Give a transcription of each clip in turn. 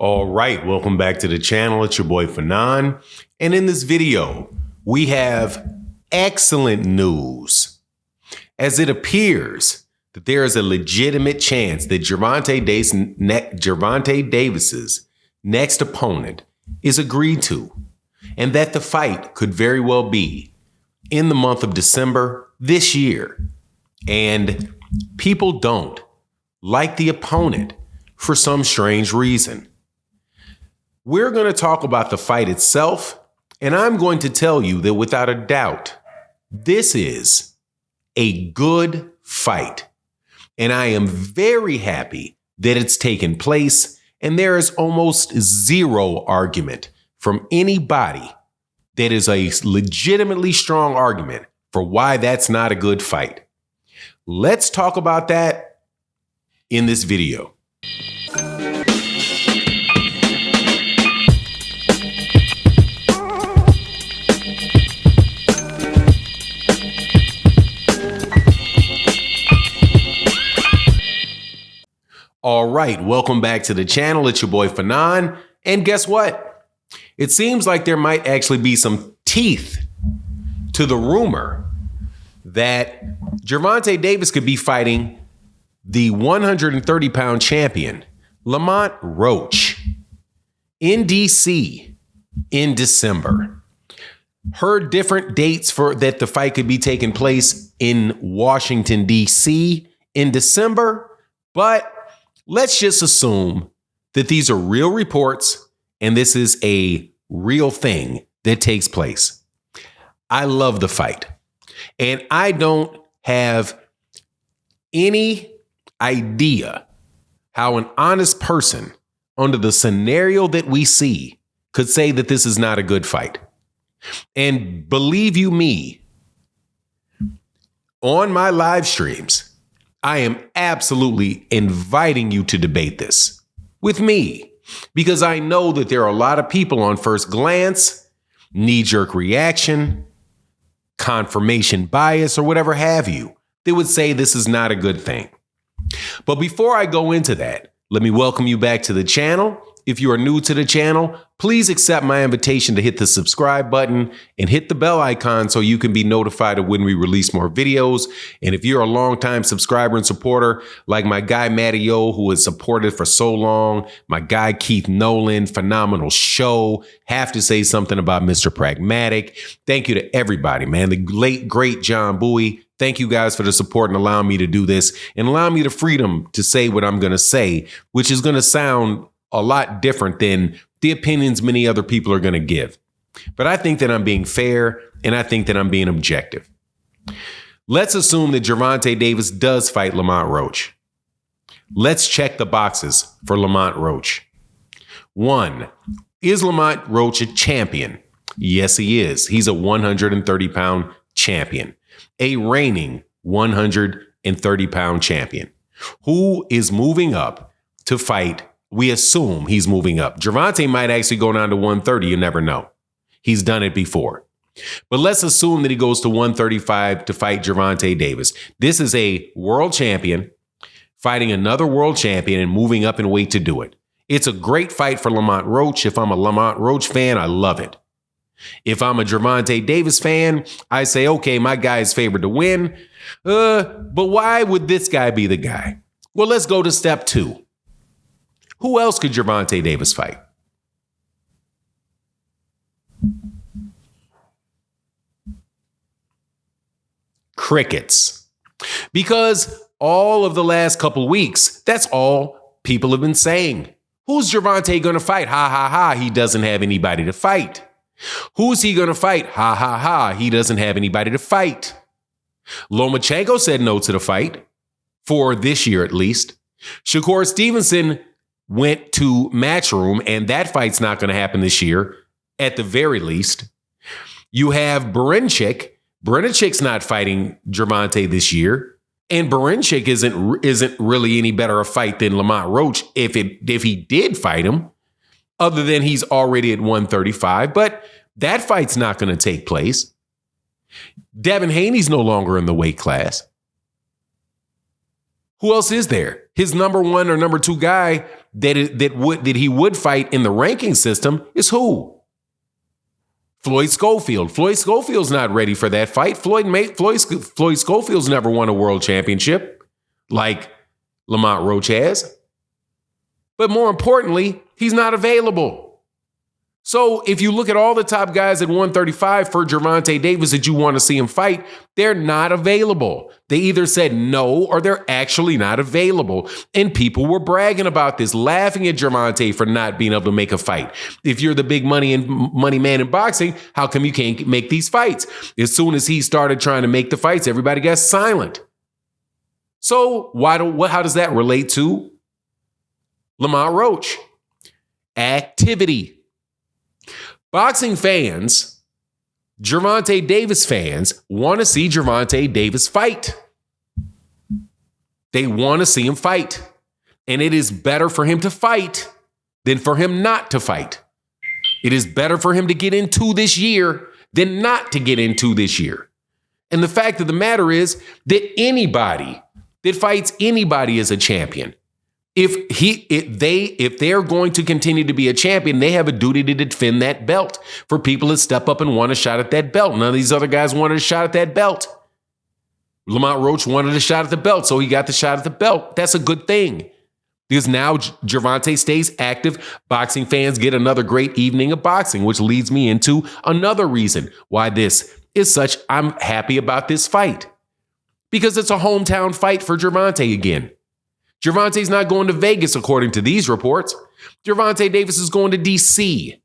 All right, welcome back to the channel. It's your boy Fanon. And in this video, we have excellent news. As it appears that there is a legitimate chance that Gervonta Davis's next opponent is agreed to, and that the fight could very well be in the month of December this year. And people don't like the opponent for some strange reason. We're going to talk about the fight itself, and I'm going to tell you that without a doubt, this is a good fight. And I am very happy that it's taken place, and there is almost zero argument from anybody that is a legitimately strong argument for why that's not a good fight. Let's talk about that in this video. All right, welcome back to the channel. It's your boy Fanon. And guess what? It seems like there might actually be some teeth to the rumor that Gervonta Davis could be fighting the 130-pound champion, Lamont Roach, in DC in December. Heard different dates for that the fight could be taking place in Washington, DC in December, but let's just assume that these are real reports and this is a real thing that takes place. I love the fight, and I don't have any idea how an honest person under the scenario that we see could say that this is not a good fight. And believe you me, on my live streams, I am absolutely inviting you to debate this with me, because I know that there are a lot of people on first glance, knee-jerk reaction, confirmation bias, or whatever have you, they would say this is not a good thing. But before I go into that, let me welcome you back to the channel. If you are new to the channel, please accept my invitation to hit the subscribe button and hit the bell icon so you can be notified of when we release more videos. And if you're a longtime subscriber and supporter, like my guy Matty O, who has supported for so long, my guy Keith Nolan, phenomenal show. Have to say something about Mr. Pragmatic. Thank you to everybody, man. The late, great John Bowie. Thank you guys for the support and allowing me to do this and allowing me the freedom to say what I'm going to say, which is going to sound a lot different than the opinions many other people are going to give. But I think that I'm being fair, and I think that I'm being objective. Let's assume that Gervonta Davis does fight Lamont Roach. Let's check the boxes for Lamont Roach. 1, is Lamont Roach a champion? Yes, he is. He's a 130-pound champion, a reigning 130-pound champion who is moving up to fight. We assume he's moving up. Gervonta might actually go down to 130. You never know. He's done it before. But let's assume that he goes to 135 to fight Gervonta Davis. This is a world champion fighting another world champion and moving up in weight to do it. It's a great fight for Lamont Roach. If I'm a Lamont Roach fan, I love it. If I'm a Gervonta Davis fan, I say, okay, my guy is favored to win. But why would this guy be the guy? Well, let's go to step 2. Who else could Gervonta Davis fight? Crickets. Because all of the last couple weeks, that's all people have been saying. Who's Gervonta going to fight? Ha, ha, ha. He doesn't have anybody to fight. Who's he going to fight? Ha, ha, ha. He doesn't have anybody to fight. Lomachenko said no to the fight, for this year at least. Shakur Stevenson went to Matchroom, and that fight's not going to happen this year, at the very least. You have Berinchik. Berinchik's not fighting Gervonta this year, and Berinchik isn't really any better a fight than Lamont Roach if he did fight him, other than he's already at 135. But that fight's not going to take place. Devin Haney's no longer in the weight class. Who else is there? His number one or number two guy that he would fight in the ranking system is who? Floyd Schofield. Floyd Schofield's not ready for that fight. Floyd Schofield's never won a world championship like Lamont Roach has. But more importantly, he's not available. So if you look at all the top guys at 135 for Gervonta Davis that you want to see him fight, they're not available. They either said no or they're actually not available. And people were bragging about this, laughing at Gervonta for not being able to make a fight. If you're the big money man in boxing, how come you can't make these fights? As soon as he started trying to make the fights, everybody got silent. So how does that relate to Lamont Roach? Activity. Boxing fans, Gervonta Davis fans, want to see Gervonta Davis fight. They want to see him fight. And it is better for him to fight than for him not to fight. It is better for him to get into this year than not to get into this year. And the fact of the matter is that anybody that fights anybody is a champion. If they're going to continue to be a champion, they have a duty to defend that belt for people to step up and want a shot at that belt. None of these other guys wanted a shot at that belt. Lamont Roach wanted a shot at the belt, so he got the shot at the belt. That's a good thing because now Gervonta stays active. Boxing fans get another great evening of boxing, which leads me into another reason why this is such. I'm happy about this fight because it's a hometown fight for Gervonta again. Gervonta's not going to Vegas, according to these reports. Gervonta Davis is going to D.C.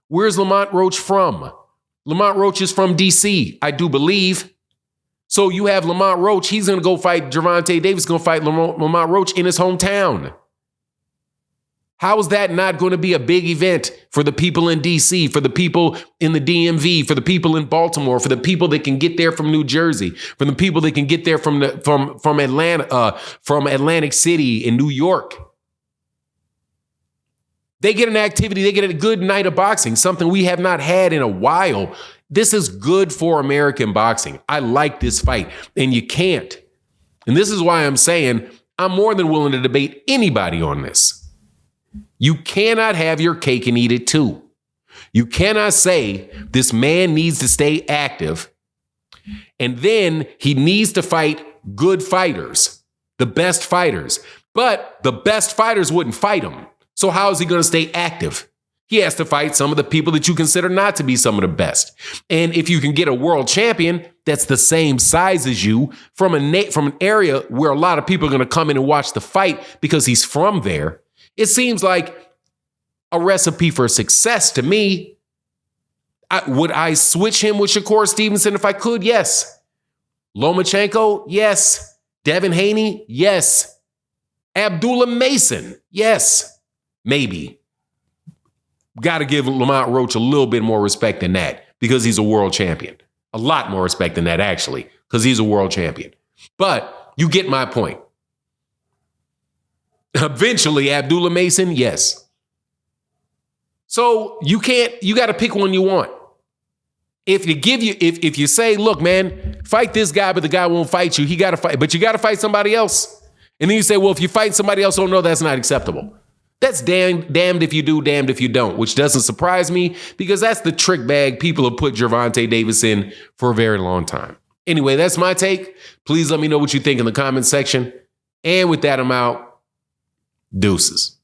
Where's Lamont Roach from? Lamont Roach is from D.C., I do believe. So you have Lamont Roach. He's going to go fight Gervonta Davis, going to fight Lamont Roach in his hometown. How is that not going to be a big event for the people in D.C., for the people in the DMV, for the people in Baltimore, for the people that can get there from New Jersey, for the people that can get there from Atlanta, from Atlantic City in New York? They get an activity. They get a good night of boxing, something we have not had in a while. This is good for American boxing. I like this fight, and you can't. And this is why I'm saying I'm more than willing to debate anybody on this. You cannot have your cake and eat it too. You cannot say this man needs to stay active and then he needs to fight good fighters, the best fighters. But the best fighters wouldn't fight him. So how is he going to stay active? He has to fight some of the people that you consider not to be some of the best. And if you can get a world champion that's the same size as you from an area where a lot of people are going to come in and watch the fight because he's from there, it seems like a recipe for success to me. Would I switch him with Shakur Stevenson if I could? Yes. Lomachenko? Yes. Devin Haney? Yes. Abdullah Mason? Yes. Maybe. Got to give Lamont Roach a little bit more respect than that because he's a world champion. A lot more respect than that, actually, because he's a world champion. But you get my point. Eventually, Abdullah Mason, yes. So you got to pick one you want. If you say, look, man, fight this guy, but the guy won't fight you, he got to fight, but you got to fight somebody else. And then you say, well, if you fight somebody else, oh no, that's not acceptable. That's damned if you do, damned if you don't, which doesn't surprise me because that's the trick bag people have put Gervonta Davis in for a very long time. Anyway, that's my take. Please let me know what you think in the comment section. And with that, I'm out. Deuces.